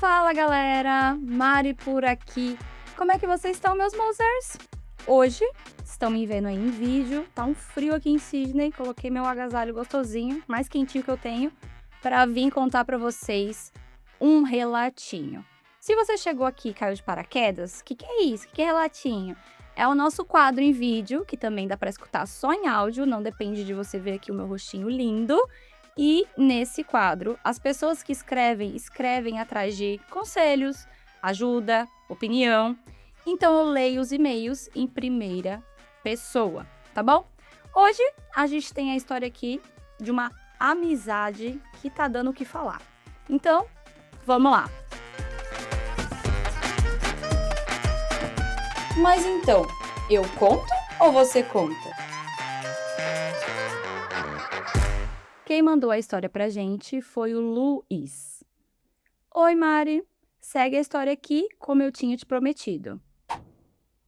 Fala galera, Mari por aqui. Como é que vocês estão, meus mozers? Hoje estão me vendo aí em vídeo, tá um frio aqui em Sydney, coloquei meu agasalho gostosinho, mais quentinho que eu tenho, para vir contar para vocês um relatinho. Se você chegou aqui e caiu de paraquedas, o que é isso? O que é relatinho? É o nosso quadro em vídeo, que também dá para escutar só em áudio, não depende de você ver aqui o meu rostinho lindo. E nesse quadro, as pessoas que escrevem atrás de conselhos, ajuda, opinião. Então eu leio os e-mails em primeira pessoa, tá bom? Hoje a gente tem a história aqui de uma amizade que tá dando o que falar. Então, vamos lá. Mas então, eu conto ou você conta? Quem mandou a história pra gente foi o Luiz. Oi, Mari. Segue a história aqui como eu tinha te prometido.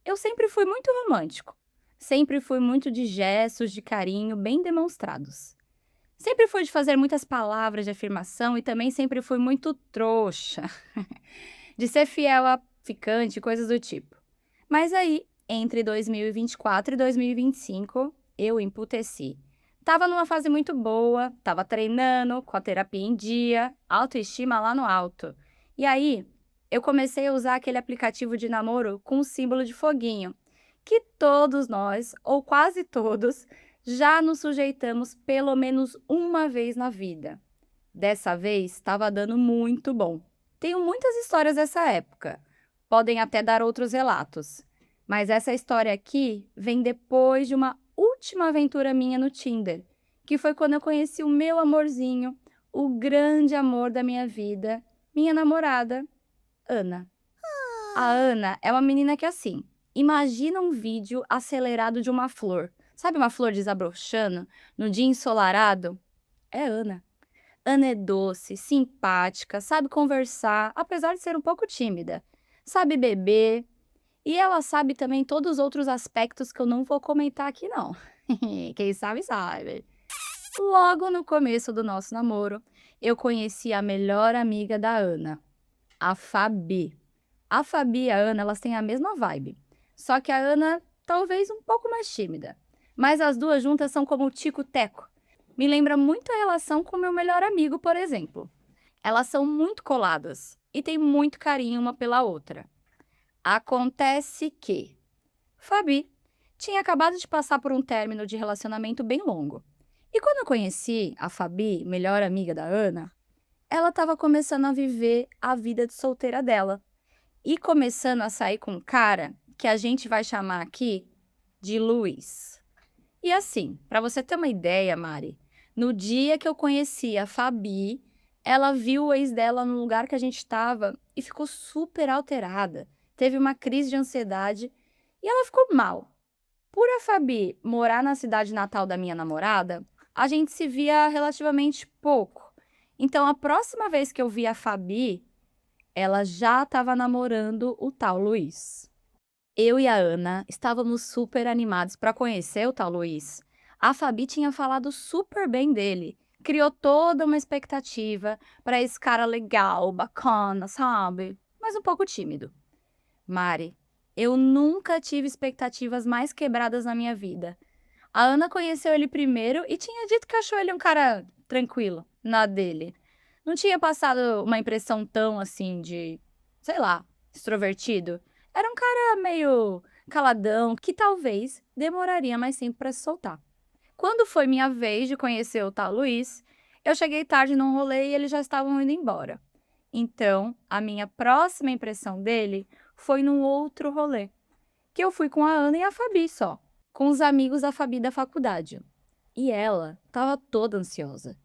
Eu sempre fui muito romântico. Sempre fui muito de gestos de carinho bem demonstrados. Sempre fui de fazer muitas palavras de afirmação e também sempre fui muito trouxa. De ser fiel a ficante, coisas do tipo. Mas aí, entre 2024 e 2025, eu emputeci. Tava numa fase muito boa, tava treinando, com a terapia em dia, autoestima lá no alto. E aí, eu comecei a usar aquele aplicativo de namoro com o símbolo de foguinho, que todos nós, ou quase todos, já nos sujeitamos pelo menos uma vez na vida. Dessa vez, estava dando muito bom. Tenho muitas histórias dessa época. Podem até dar outros relatos. Mas essa história aqui vem depois de uma última aventura minha no Tinder, que foi quando eu conheci o meu amorzinho, o grande amor da minha vida, minha namorada, Ana. A Ana é uma menina que assim, imagina um vídeo acelerado de uma flor. Sabe uma flor desabrochando no dia ensolarado? É Ana. Ana é doce, simpática, sabe conversar, apesar de ser um pouco tímida. Sabe beber. E ela sabe também todos os outros aspectos que eu não vou comentar aqui não. Quem sabe, sabe. Logo no começo do nosso namoro, eu conheci a melhor amiga da Ana, a Fabi. A Fabi e a Ana, elas têm a mesma vibe. Só que a Ana, talvez um pouco mais tímida. Mas as duas juntas são como o tico-teco. Me lembra muito a relação com meu melhor amigo, por exemplo. Elas são muito coladas e têm muito carinho uma pela outra. Acontece que Fabi tinha acabado de passar por um término de relacionamento bem longo. E quando eu conheci a Fabi, melhor amiga da Ana, ela estava começando a viver a vida de solteira dela. E começando a sair com um cara que a gente vai chamar aqui de Luiz. E assim, para você ter uma ideia, Mari, no dia que eu conheci a Fabi, ela viu o ex dela no lugar que a gente estava e ficou super alterada. Teve uma crise de ansiedade e ela ficou mal. Por a Fabi morar na cidade natal da minha namorada, a gente se via relativamente pouco. Então, a próxima vez que eu vi a Fabi, ela já estava namorando o tal Luiz. Eu e a Ana estávamos super animados para conhecer o tal Luiz. A Fabi tinha falado super bem dele, criou toda uma expectativa para esse cara legal, bacana, sabe? Mas um pouco tímido. Mari, eu nunca tive expectativas mais quebradas na minha vida. A Ana conheceu ele primeiro e tinha dito que achou ele um cara tranquilo, na dele. Não tinha passado uma impressão tão assim de, sei lá, extrovertido. Era um cara meio caladão, que talvez demoraria mais tempo para se soltar. Quando foi minha vez de conhecer o tal Luiz, eu cheguei tarde num rolê e eles já estavam indo embora. Então, a minha próxima impressão dele foi num outro rolê, que eu fui com a Ana e a Fabi só, com os amigos da Fabi da faculdade. E ela estava toda ansiosa.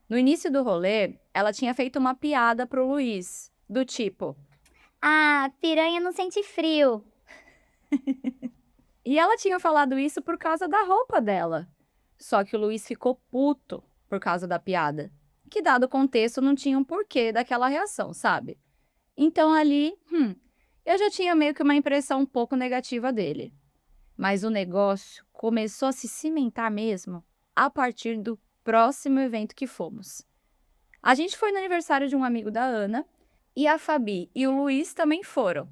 No início do rolê, ela tinha feito uma piada pro Luiz, do tipo: Ah, piranha não sente frio. E ela tinha falado isso por causa da roupa dela. Só que o Luiz ficou puto por causa da piada, que dado o contexto não tinha um porquê daquela reação, sabe? Então ali, eu já tinha meio que uma impressão um pouco negativa dele. Mas o negócio começou a se cimentar mesmo a partir do próximo evento que fomos. A gente foi no aniversário de um amigo da Ana E a Fabi e o Luiz também foram.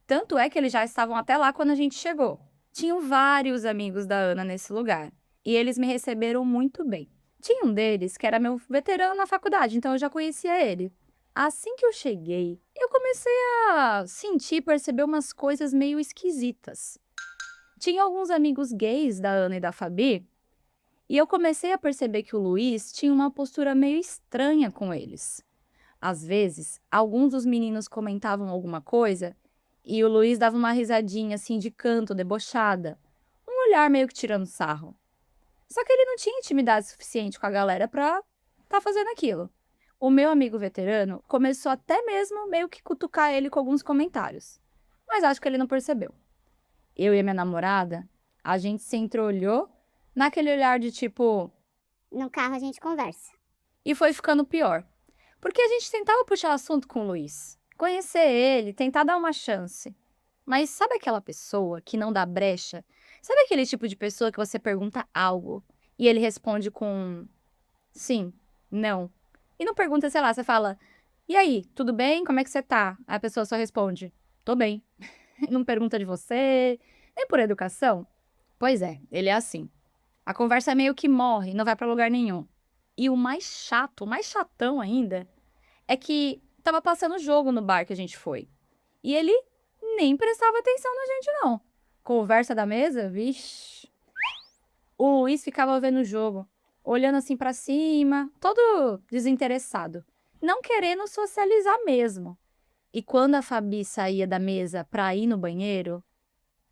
Tanto é que eles já estavam até lá quando a gente chegou. Tinham vários amigos da Ana nesse lugar. E eles me receberam muito bem. Tinha um deles que era meu veterano na faculdade, então eu já conhecia ele. Assim que eu cheguei, eu comecei a sentir e perceber umas coisas meio esquisitas. Tinha alguns amigos gays da Ana e da Fabi, e eu comecei a perceber que o Luiz tinha uma postura meio estranha com eles. Às vezes, alguns dos meninos comentavam alguma coisa e o Luiz dava uma risadinha assim de canto, debochada, um olhar meio que tirando sarro. Só que ele não tinha intimidade suficiente com a galera pra tá fazendo aquilo. O meu amigo veterano começou até mesmo meio que cutucar ele com alguns comentários, mas acho que ele não percebeu. Eu e a minha namorada, a gente se entreolhou naquele olhar de tipo, No carro a gente conversa. e foi ficando pior. Porque a gente tentava puxar assunto com o Luiz, conhecer ele, tentar dar uma chance. Mas sabe aquela pessoa que não dá brecha? Sabe aquele tipo de pessoa que você pergunta algo e ele responde com sim, não. E não pergunta, sei lá, você fala: "E aí, tudo bem? Como é que você tá?" Aí a pessoa só responde: "Tô bem." Não pergunta de você, nem por educação. Pois é, ele é assim. A conversa meio que morre, não vai pra lugar nenhum. E o mais chato, o mais chatão ainda, é que estava passando jogo no bar que a gente foi. E ele nem prestava atenção na gente, não. Conversa da mesa, vixe. O Luiz ficava vendo o jogo, olhando assim pra cima, todo desinteressado, não querendo socializar mesmo. E quando a Fabi saía da mesa pra ir no banheiro,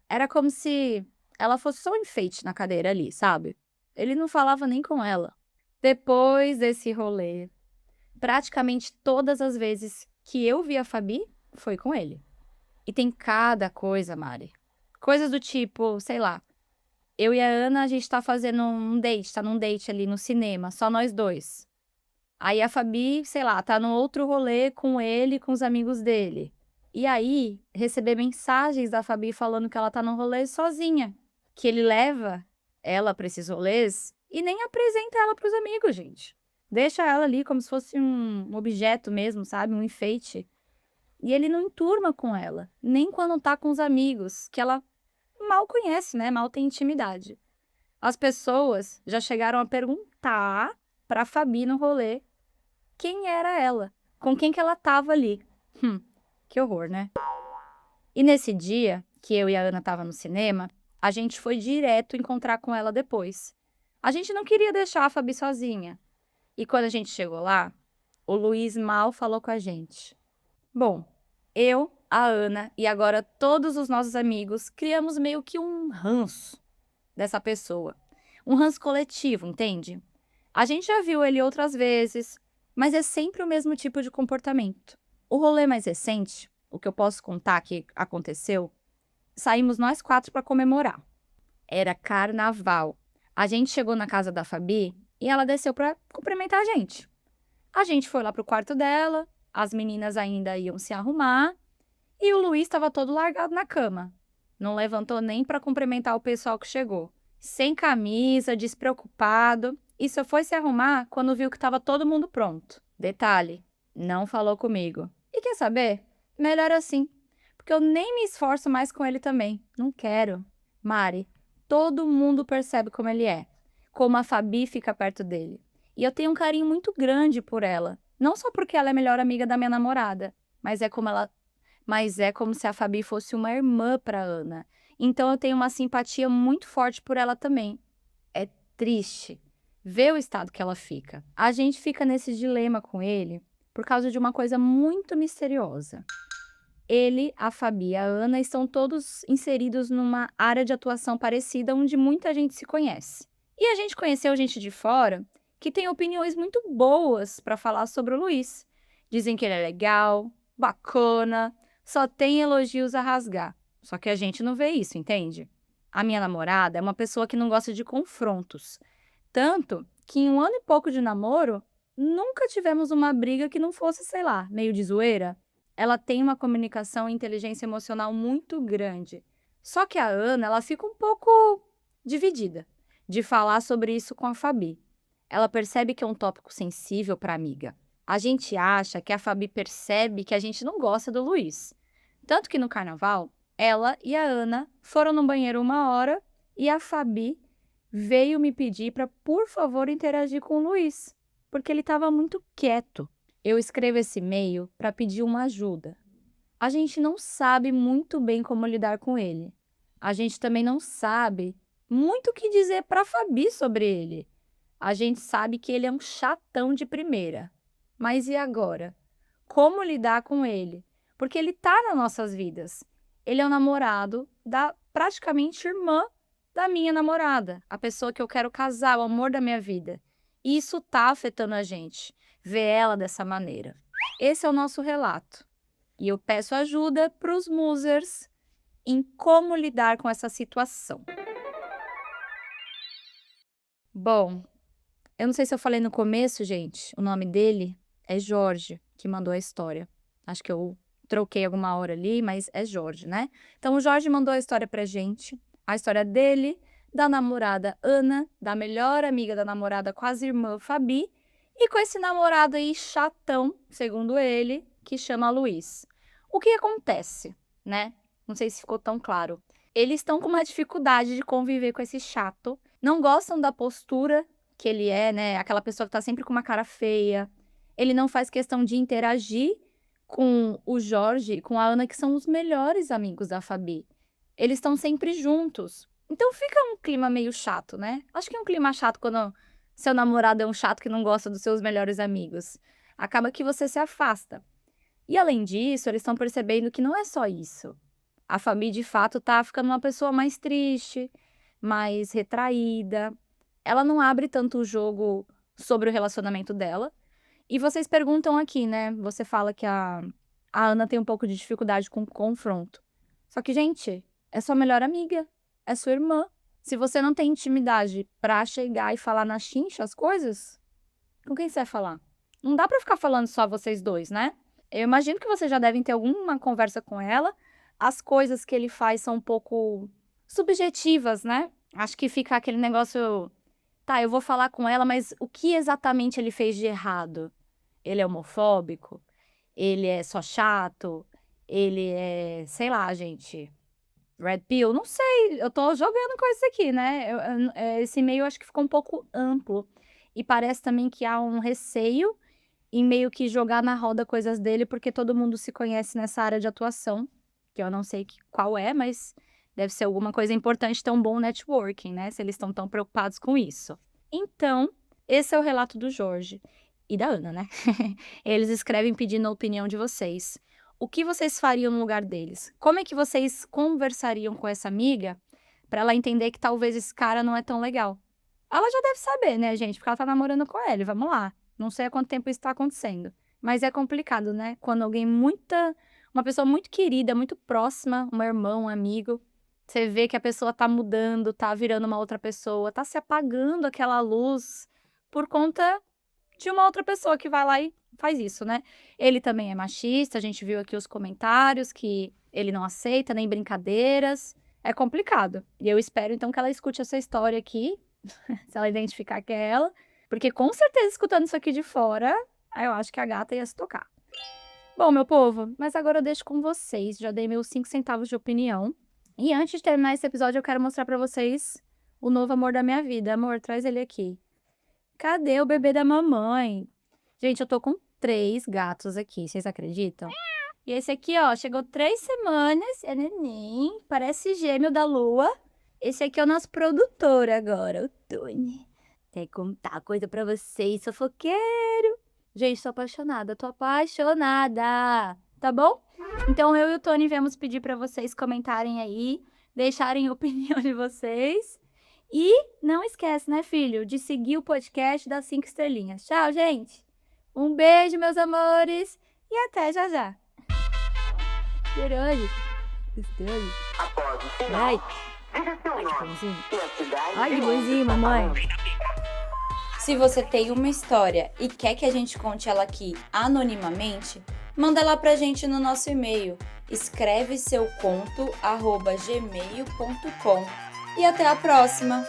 era como se ela fosse só um enfeite na cadeira ali, sabe? Ele não falava nem com ela. Depois desse rolê, praticamente todas as vezes que eu vi a Fabi, foi com ele. E tem cada coisa, Mari. Coisas do tipo, sei lá, eu e a Ana, a gente tá fazendo um date, tá num date ali no cinema, só nós dois. Aí a Fabi, sei lá, tá num outro rolê com ele e com os amigos dele. E aí, receber mensagens da Fabi falando que ela tá num rolê sozinha, que ele leva ela pra esses rolês e nem apresenta ela pros amigos, gente. Deixa ela ali como se fosse um objeto mesmo, sabe? Um enfeite. E ele não enturma com ela, nem quando tá com os amigos, que ela mal conhece, né? Mal tem intimidade. As pessoas já chegaram a perguntar pra Fabi no rolê quem era ela, com quem que ela tava ali. Que horror, né? E nesse dia, que eu e a Ana tava no cinema, a gente foi direto encontrar com ela depois. A gente não queria deixar a Fabi sozinha. E quando a gente chegou lá, o Luiz mal falou com a gente. Bom, eu, a Ana e agora todos os nossos amigos criamos meio que um ranço dessa pessoa. Um ranço coletivo, entende? A gente já viu ele outras vezes, mas é sempre o mesmo tipo de comportamento. O rolê mais recente, o que eu posso contar que aconteceu, saímos nós quatro para comemorar. Era carnaval. A gente chegou na casa da Fabi e ela desceu para cumprimentar a gente. A gente foi lá pro quarto dela, as meninas ainda iam se arrumar e o Luiz estava todo largado na cama. Não levantou nem para cumprimentar o pessoal que chegou. Sem camisa, despreocupado, e só foi se arrumar quando viu que estava todo mundo pronto. Detalhe, não falou comigo. E quer saber? Melhor assim, porque eu nem me esforço mais com ele também. Não quero. Mari, todo mundo percebe como ele é, como a Fabi fica perto dele. E eu tenho um carinho muito grande por ela. Não só porque ela é a melhor amiga da minha namorada, mas é como se a Fabi fosse uma irmã para Ana. Então eu tenho uma simpatia muito forte por ela também. É triste ver o estado que ela fica. A gente fica nesse dilema com ele por causa de uma coisa muito misteriosa. Ele, a Fabi e a Ana estão todos inseridos numa área de atuação parecida onde muita gente se conhece. E a gente conheceu gente de fora que tem opiniões muito boas para falar sobre o Luiz. Dizem que ele é legal, bacana, só tem elogios a rasgar. Só que a gente não vê isso, entende? A minha namorada é uma pessoa que não gosta de confrontos. Tanto que em um ano e pouco de namoro, nunca tivemos uma briga que não fosse, sei lá, meio de zoeira. Ela tem uma comunicação e inteligência emocional muito grande. Só que a Ana, ela fica um pouco dividida de falar sobre isso com a Fabi. Ela percebe que é um tópico sensível para a amiga. A gente acha que a Fabi percebe que a gente não gosta do Luiz. Tanto que no carnaval, ela e a Ana foram no banheiro uma hora e a Fabi veio me pedir para, por favor, interagir com o Luiz, porque ele estava muito quieto. Eu escrevo esse e-mail para pedir uma ajuda. A gente não sabe muito bem como lidar com ele. A gente também não sabe muito o que dizer para a Fabi sobre ele. A gente sabe que ele é um chatão de primeira. Mas e agora? Como lidar com ele? Porque ele tá nas nossas vidas. Ele é o namorado da praticamente irmã da minha namorada, a pessoa que eu quero casar, o amor da minha vida. E isso tá afetando a gente, ver ela dessa maneira. Esse é o nosso relato. E eu peço ajuda para os musers em como lidar com essa situação. Bom, eu não sei se eu falei no começo, gente, o nome dele é Jorge, que mandou a história. Acho que eu troquei alguma hora ali, mas é Jorge, né? Então, o Jorge mandou a história pra gente. A história dele, da namorada Ana, da melhor amiga da namorada, quase irmã Fabi, e com esse namorado aí chatão, segundo ele, que chama Luiz. O que acontece, né? Não sei se ficou tão claro. Eles estão com uma dificuldade de conviver com esse chato, não gostam da postura que ele é, né? Aquela pessoa que tá sempre com uma cara feia. Ele não faz questão de interagir com o Jorge e com a Ana, que são os melhores amigos da Fabi. Eles estão sempre juntos. Então fica um clima meio chato, né? Acho que é um clima chato quando seu namorado é um chato que não gosta dos seus melhores amigos. Acaba que você se afasta. E além disso, eles estão percebendo que não é só isso. A Fabi, de fato, tá ficando uma pessoa mais triste, mais retraída. Ela não abre tanto o jogo sobre o relacionamento dela. E vocês perguntam aqui, né? Você fala que a Ana tem um pouco de dificuldade com o confronto. Só que, gente, é sua melhor amiga, é sua irmã. Se você não tem intimidade pra chegar e falar na chincha as coisas, com quem você vai falar? Não dá pra ficar falando só vocês dois, né? Eu imagino que vocês já devem ter alguma conversa com ela. As coisas que ele faz são um pouco subjetivas, né? Acho que fica aquele negócio, tá, eu vou falar com ela, mas o que exatamente ele fez de errado? Ele é homofóbico? Ele é só chato? Ele é, sei lá, gente, red pill? Não sei, eu tô jogando com isso aqui, né? Esse e-mail acho que ficou um pouco amplo. E parece também que há um receio em meio que jogar na roda coisas dele, porque todo mundo se conhece nessa área de atuação, que eu não sei qual é, mas deve ser alguma coisa importante, ter um bom networking, né? Se eles estão tão preocupados com isso. Então, esse é o relato do Jorge e da Ana, né? Eles escrevem pedindo a opinião de vocês. O que vocês fariam no lugar deles? Como é que vocês conversariam com essa amiga para ela entender que talvez esse cara não é tão legal? Ela já deve saber, né, gente? Porque ela tá namorando com ele, vamos lá. Não sei há quanto tempo isso tá acontecendo. Mas é complicado, né? Quando uma pessoa muito querida, muito próxima, uma irmã, um amigo, você vê que a pessoa tá mudando, tá virando uma outra pessoa, tá se apagando aquela luz por conta de uma outra pessoa que vai lá e faz isso, né? Ele também é machista, a gente viu aqui os comentários que ele não aceita nem brincadeiras. É complicado. E eu espero, então, que ela escute essa história aqui, se ela identificar que é ela, porque com certeza escutando isso aqui de fora, eu acho que a gata ia se tocar. Bom, meu povo, mas agora eu deixo com vocês, já dei meus 5 centavos de opinião. E antes de terminar esse episódio, eu quero mostrar pra vocês o novo amor da minha vida. Amor, traz ele aqui. Cadê o bebê da mamãe? Gente, eu tô com 3 gatos aqui, vocês acreditam? E esse aqui, ó, chegou 3 semanas, é neném, parece gêmeo da lua. Esse aqui é o nosso produtor agora, o Tony. Quer contar coisa pra vocês, fofoqueiro. Gente, tô apaixonada, tá bom? Então eu e o Tony viemos pedir pra vocês comentarem aí, deixarem a opinião de vocês. E não esquece, né, filho, de seguir o podcast das 5 estrelinhas. Tchau, gente! Um beijo, meus amores, e até já já! Gostoso. Ai, que bonzinho. Ai, que bonzinho, mamãe. Se você tem uma história e quer que a gente conte ela aqui anonimamente, manda lá pra gente no nosso e-mail, escreveseuconto@gmail.com. E até a próxima!